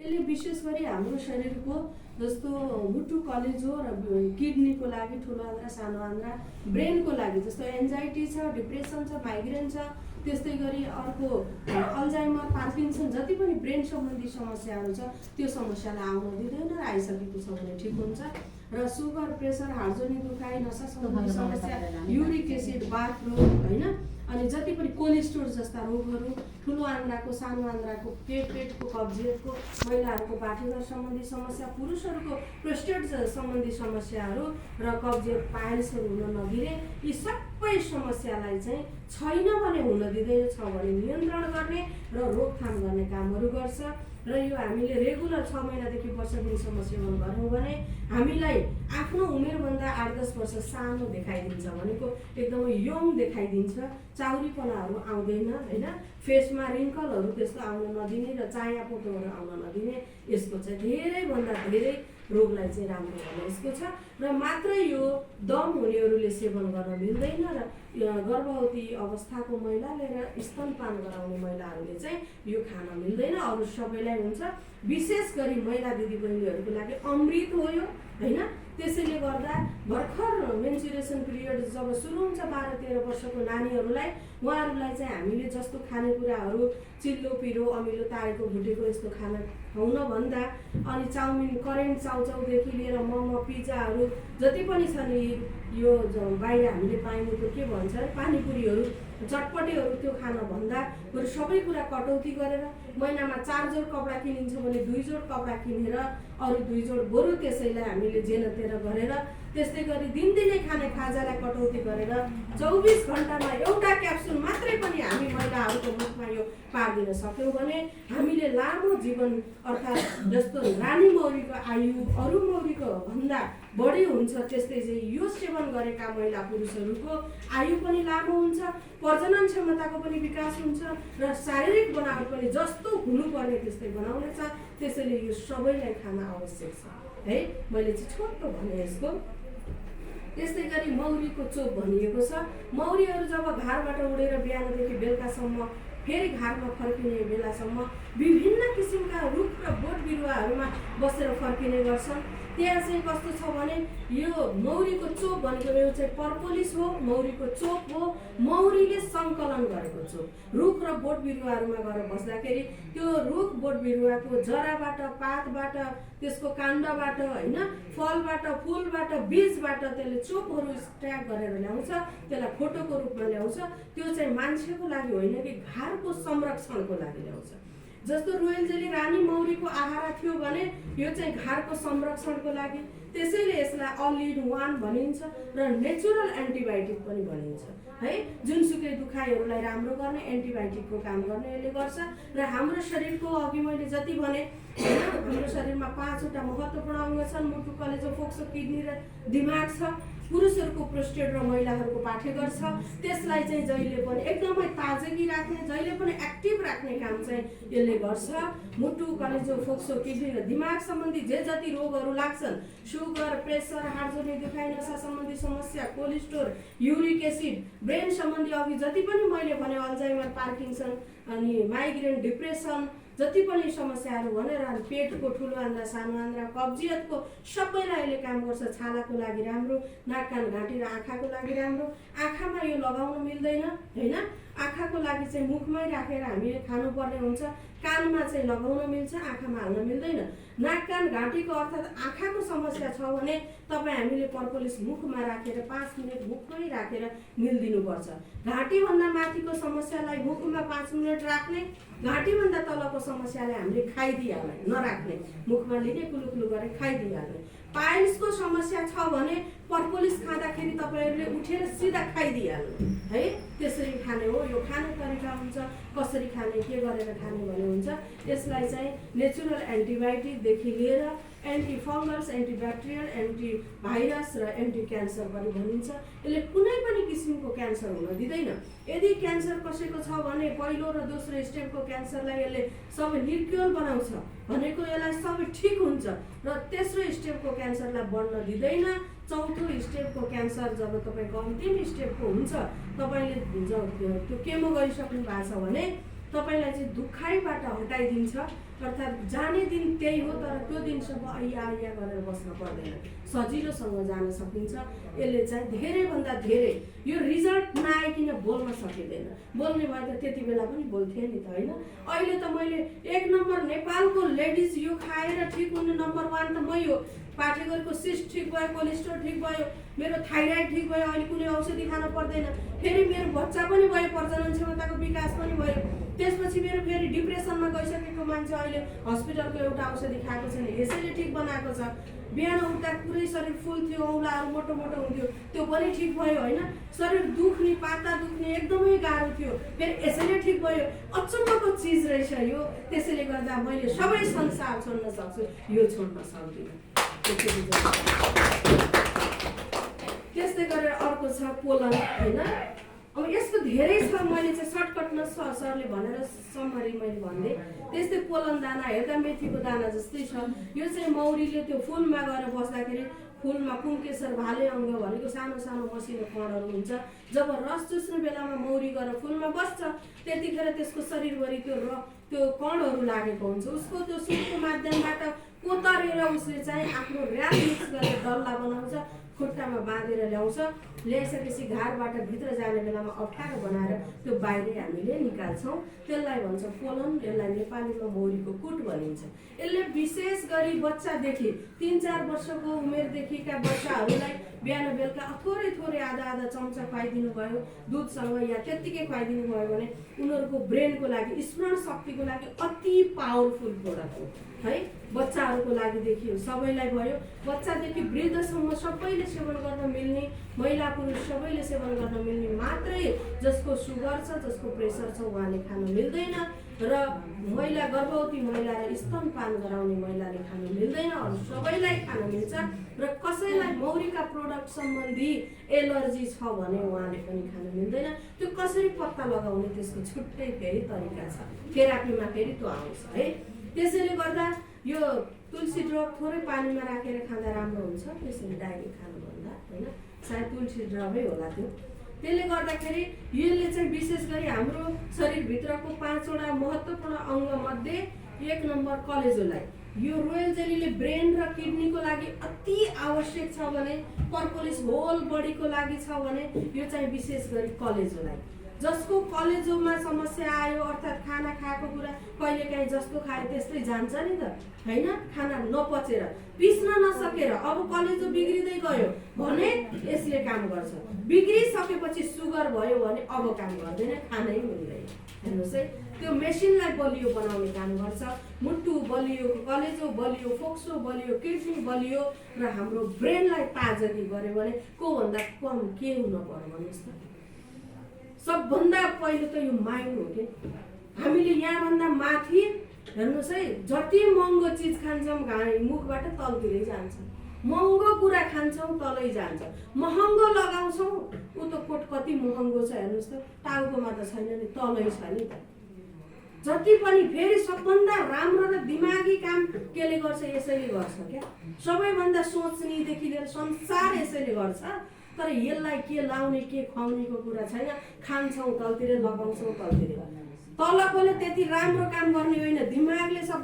यसले विशेष गरी हाम्रो शरीरको जस्तो मुटु कलेजो र किडनीको लागि ठुलो आन्द्रा सानो आन्द्रा, ब्रेनको लागि जस्तो एन्जाइटी छ, डिप्रेसन छ, माइग्रेन छ, त्यस्तै गरी अर्को अल्जाइमर, पार्किन्सन जति पनि ब्रेन सम्बन्धी समस्याहरू छ त्यो समस्यालाई आउन दिँदैन र आइसकेको छ भने ठिक हुन्छ। र सुगर, प्रेसर, हार्टजनी दुखाइ, नसा सम्बन्धी समस्या, युरिक एसिड, बाथ रोग हैन, अनि जति पनि कोलेस्ट्रोल जस्ता रोगहरू, ठुलो आन्द्राको, सानो आन्द्राको, पेटको कब्जियतको, महिलाहरूको पाठेघर सम्बन्धी समस्या, पुरुषहरूको प्रोस्टेट सम्बन्धी समस्याहरू र कब्जियत, पाइल्सहरू हुन नदिने, यी सबै समस्यालाई चाहिँ छैन भने हुन दिँदैन, छ भने नियन्त्रण गर्ने र रोकथाम गर्ने कामहरू गर्छ। र यो हामीले रेगुलर 6 महिनादेखि वर्ष दिनसम्म सेवन गऱ्यौँ भने हामीलाई आफ्नो उमेरभन्दा 8-10 वर्ष सानो देखाइदिन्छ, भनेको एकदमै यङ देखाइदिन्छ, चाउरीपनाहरू आउँदैन हैन, फेसमा रिङ्कलहरू त्यस्तो आउन नदिने र चाया पोटोहरू आउन नदिने, यसको चाहिँ धेरैभन्दा धेरै रोगलाई चाहिँ राम्रो गर्ने यसको छ। र मात्रै यो दम हुनेहरूले सेवन गर्न मिल्दैन र गर्भवती अवस्थाको महिलाले र स्तनपान गराउने महिलाहरूले चाहिँ यो खान मिल्दैन, अरू सबैलाई हुन्छ। विशेष गरी महिला दिदीबहिनीहरूको लागि अमृत हो यो हैन। त्यसैले गर्दा भर्खर मेन्सुरेसन पिरियड जब सुरु हुन्छ 12-13 वर्षको नानीहरूलाई, उहाँहरूलाई चाहिँ हामीले जस्तो खानेकुराहरू चिल्लो पिरो अमिलो तारेको भुटेको यस्तो खाना खुवाउन भन्दा, अनि चाउमिन, करेन्ट चाउचाउदेखि लिएर मोमो, पिज्जाहरू जति पनि छन् यो बाहिर हामीले पाइने त्यो के भन्छ पानीपुरीहरू, चटपटेहरू त्यो खान भन्दा बरु सबै कुरा कटौती गरेर महिनामा 4 जोड कपडा किनिन्छ भने 2 जोड कपडा किनेर अरू 2 जोड बरु त्यसैलाई हामीले जेनतेर गरेर, त्यस्तै गरी दिनदिनै खाने खाजालाई कटौती गरेर 24 घण्टामा एउटा क्याप्सुल मात्रै पनि हामी महिलाहरूको मुखमा यो पारिदिन सक्यौँ भने हामीले लामो जीवन, अर्थात् जस्तो रानी मौरीको आयु अरू मौरीको भन्दा बढी हुन्छ, त्यस्तै चाहिँ यो सेवन गरेका महिला पुरुषहरूको आयु पनि लामो हुन्छ, प्रजनन क्षमताको पनि विकास हुन्छ र शारीरिक बनावट पनि जस्तो हुनुपर्ने त्यस्तै बनाउनेछ। त्यसैले यो सबैलाई खान आवश्यक छ है। मैले चाहिँ छोटो भने यसको। त्यस्तै गरी मौरीको चोप भनिएको छ। मौरीहरू जब घरबाट उडेर बिहानदेखि बेलुकासम्म फेरि घरमा फर्किने बेलासम्म विभिन्न किसिमका रुख र बोट बिरुवाहरूमा बसेर फर्किने गर्छन्। त्यहाँ चाहिँ कस्तो छ भने यो मौरीको चोप भनेको यो चाहिँ पर्पोलिस हो, मौरीको चोप हो, मौरीले सङ्कलन गरेको चोप। रुख र बोट बिरुवाहरूमा गएर बस्दाखेरि त्यो रुख बोट बिरुवाको जराबाट, पातबाट, त्यसको काण्डबाट हैन, फलबाट, फुलबाट, बीजबाट त्यसले चोपहरू एक्सट्र्याक्ट गरेर ल्याउँछ, त्यसलाई फोटोको रूपमा ल्याउँछ। त्यो चाहिँ मान्छेको लागि होइन कि घरको संरक्षणको लागि ल्याउँछ। जस्तो रोयल जेली रानी मौरीको आहारा थियो भने यो चाहिँ घरको संरक्षणको लागि, त्यसैले यसलाई अल इन वान भनिन्छ र नेचुरल एन्टिबायोटिक पनि भनिन्छ है। जुनसुकै दुखाइहरूलाई राम्रो गर्ने एन्टिबायोटिकको काम गर्ने यसले गर्छ। र हाम्रो शरीरको अघि मैले जति भने हाम्रो शरीरमा 5वटा महत्त्वपूर्ण अङ्ग छन्, मुटु, कलेजो, फोक्सो, किडनी र दिमाग छ। पुरुषहरूको प्रोस्टेट र महिलाहरूको पाठेघर छ। त्यसलाई चाहिँ जहिले पनि एकदमै ताजगी राख्ने, जहिले पनि एक्टिभ राख्ने काम चाहिँ यसले गर्छ। मुटु, कलेजो, फोक्सो, किडनी र दिमाग सम्बन्धी जे जति रोगहरू लाग्छन्, सुगर, प्रेसर, हार्टजनी दुखाइ, नसा सम्बन्धी समस्या, कोलेस्ट्रोल, युरिक एसिड, ब्रेन सम्बन्धी अघि जति पनि मैले भने अल्जाइमर, पार्किन्सन, अनि माइग्रेन, डिप्रेसन जति पनि समस्याहरू भनेर पेटको, ठुलो आन्द्रा, सानो आन्द्रा, कब्जियतको सबैलाई यसले काम गर्छ। छालाको लागि राम्रो, नाक, कान, घाँटी र आँखाको लागि राम्रो। आँखामा यो लगाउन मिल्दैन हैन, आँखाको लागि चाहिँ मुखमै राखेर हामीले खानुपर्ने हुन्छ। कानमा चाहिँ लगाउन मिल्छ, आँखामा हाल्न मिल्दैन। नाक, कान, घाँटीको अर्थात् आँखाको समस्या छ भने तपाईँ हामीले पर्पोलिस मुखमा राखेर 5 मिनट मुखमै राखेर निल्दिनुपर्छ। घाँटीभन्दा माथिको समस्यालाई मुखमा 5 मिनट राख्ने, घाँटीभन्दा तलको समस्यालाई हामीले खाइदिइहाल्ने, नराख्ने, मुखमा लिने, कुलुकुलु गरेर खाइदिइहाल्ने। पाइल्सको समस्या छ भने पर्पोलिस खाँदाखेरि तपाईँहरूले उठेर सिधा खाइदिइहाल्नु है। त्यसरी खाने हो। यो खाने तरिका हुन्छ, कसरी खाने, के गरेर खाने भन्ने हुन्छ। यसलाई चाहिँ नेचुरल एन्टिबायोटिकदेखि लिएर एन्टी फङ्गल्स, एन्टिब्याक्टेरियल, एन्टी भाइरस र एन्टी क्यान्सर पनि भनिन्छ। यसले कुनै पनि किसिमको क्यान्सर हुन दिँदैन। यदि क्यान्सर कसैको छ भने पहिलो र दोस्रो स्टेपको क्यान्सरलाई यसले सबै निर्क्युर बनाउँछ, भनेको यसलाई सबै ठिक हुन्छ र तेस्रो स्टेपको क्यान्सरलाई बढ्न दिँदैन। चौथो स्टेपको क्यान्सर जब तपाईँको अन्तिम स्टेपको हुन्छ, तपाईँले त्यो केमो गरिसक्नु भएको छ भने तपाईँलाई चाहिँ दुखाइबाट हटाइदिन्छ। अर्थात् जाने दिन त्यही हो, तर त्यो दिनसम्म ऐया गरेर बस्न पर्दैन, सजिलोसँग जान सकिन्छ। यसले चाहिँ धेरैभन्दा धेरै यो रिजल्ट नआइकन बोल्न सकिँदैन। बोल्ने भए त त्यति बेला पनि बोल्थेँ नि त, होइन? अहिले त मैले 1 नम्बर नेपालको लेडिज यो खाएर ठिक हुने नम्बर 1 त मै हो। पाठेघरको सिस्ट ठिक भयो, कोलेस्ट्रोल ठिक भयो, मेरो थाइराइड ठिक भयो, अहिले कुनै औषधि खान पर्दैन। फेरि मेरो बच्चा पनि भयो, प्रजनन क्षमताको विकास पनि भयो। त्यसपछि मेरो फेरि डिप्रेसनमा गइसकेको मान्छे अहिले हस्पिटलको एउटा औषधि खाएको छैन, यसैले ठिक बनाएको छ। बिहान उठ्दा पुरै शरीर फुल थियो, औँलाहरू मोटो मोटो हुन्थ्यो, त्यो पनि ठिक भयो, होइन? शरीर दुख्ने, पाता दुख्ने एकदमै गाह्रो थियो, फेरि यसैले ठिक भयो। अचम्मको चिज रहेछ यो। त्यसैले गर्दा मैले सबै संसार छोड्न सक्छु, यो छोड्न सक्दिनँ। त्यस्तै गरेर अर्को छ पोलन, होइन? अब यसको धेरै छ, मैले चाहिँ सर्टकटमा सरले भनेर समरी मैले भन्दै। त्यस्तै पोलन दाना हेर्दा मेथीको दाना जस्तै छ। यो चाहिँ मौरीले त्यो फुलमा गएर बस्दाखेरि फुलमा पुङ्केसर भाले अङ्ग भनेको सानो सानो मसिनो कणहरू हुन्छ। जब रस चुस्ने बेलामा मौरी गएर फुलमा बस्छ, त्यतिखेर त्यसको शरीरभरि त्यो कणहरू लागेको हुन्छ। उसको त्यो सुपको माध्यमबाट कोतरेर उसले चाहिँ आफ्नो ऱ्याप मिक्स गरेर डल्ला बनाउँछ, खुट्टामा बाँधेर ल्याउँछ। ल्याइसकेपछि घारबाट भित्र जाने बेलामा अप्ठ्यारो बनाएर त्यो बाहिरै हामीले निकाल्छौँ। त्यसलाई भन्छ पोलन। यसलाई नेपालीमा मौरीको कुट भनिन्छ। यसले विशेष गरी बच्चादेखि 3-4 वर्षको उमेरदेखिका बच्चाहरूलाई बिहान बेलुका थोरै थोरै आधा चम्चा खुवाइदिनु भयो दुधसँग, या त्यत्तिकै खुवाइदिनु भयो भने उनीहरूको ब्रेनको लागि, स्मरण शक्तिको लागि अति पावरफुल प्रोडक्ट हो, है? बच्चाहरूको लागि देखि सबैलाई भयो, बच्चादेखि वृद्धसम्म सबैले सेवन गर्न मिल्ने, महिला पुरुष सबैले सेवन गर्न मिल्ने मात्रै। जसको सुगर छ, जसको प्रेसर छ, उहाँले खान मिल्दैन। र महिला, गर्भवती महिला र स्तनपान गराउने महिलाले खान मिल्दैन। अरू सबैलाई खान मिल्छ। र कसैलाई मौरीका प्रोडक्ट सम्बन्धी एलर्जी छ भने उहाँले पनि खान मिल्दैन। त्यो कसरी पत्ता लगाउने, त्यसको छुट्टै फेरि तरिका छ। थेरापीमा फेरि त्यो आउँछ, है? त्यसैले गर्दा यो तुलसी ड्रप थोरै पानीमा राखेर खाँदा राम्रो हुन्छ, त्यसरी डाइरेक्ट खानुभन्दा, होइन? सायद तुलसी ड्रपै होला त्यो। त्यसले गर्दाखेरि यसले चाहिँ विशेष गरी हाम्रो शरीरभित्रको 5वटा महत्त्वपूर्ण अङ्गमध्ये 1 नम्बर कलेजोलाई, यो रोयल जेलीले ब्रेन र किडनीको लागि अति आवश्यक छ भने, पर्पोलिस होल बडीको लागि छ भने, यो चाहिँ विशेष गरी कलेजोलाई। जसको कलेजोमा समस्या आयो, अर्थात् खाना खाएको कुरा कहिलेकाहीँ जस्तो खायो त्यस्तै जान्छ नि त, होइन? खाना नपचेर, पिस्न नसकेर अब कलेजो बिग्रिँदै गयो भने यसले काम गर्छ। बिग्रिसकेपछि सुगर भयो भने अब काम गर्दैन, खानै मिल्दैन। हेर्नुहोस् है, त्यो मेसिनलाई बलियो बनाउने काम गर्छ। मुटु बलियो, कलेजो बलियो, फोक्सो बलियो, किडनी बलियो र हाम्रो ब्रेनलाई ताजगी गर्यो भने को भन्दा कम के हुन पर्यो भन्नुहोस् त? सबभन्दा पहिलो त यो माइन्ड हो कि हामीले यहाँभन्दा माथि। हेर्नुहोस् है, जति महँगो चिज खान्छौँ मुखबाट तलतिरै जान्छ, महँगो कुरा खान्छौँ तलै जान्छ, महँगो लगाउँछौँ ऊ त कोट कति महँगो छ हेर्नुहोस् त, टाउकोमा त छैन नि, तलै छ नि त। जति पनि फेरि सबभन्दा राम्रो र दिमागी काम केले गर्छ? यसैले गर्छ क्या। सबैभन्दा सोच्नेदेखि लिएर संसार यसैले गर्छ। तर यसलाई के लाउने, के खुवाउनेको कुरा छैन। खान्छौँ तलतिर, लगाउँछौँ तलतिर। तलकोले त्यति राम्रो काम गर्ने होइन, दिमागले सब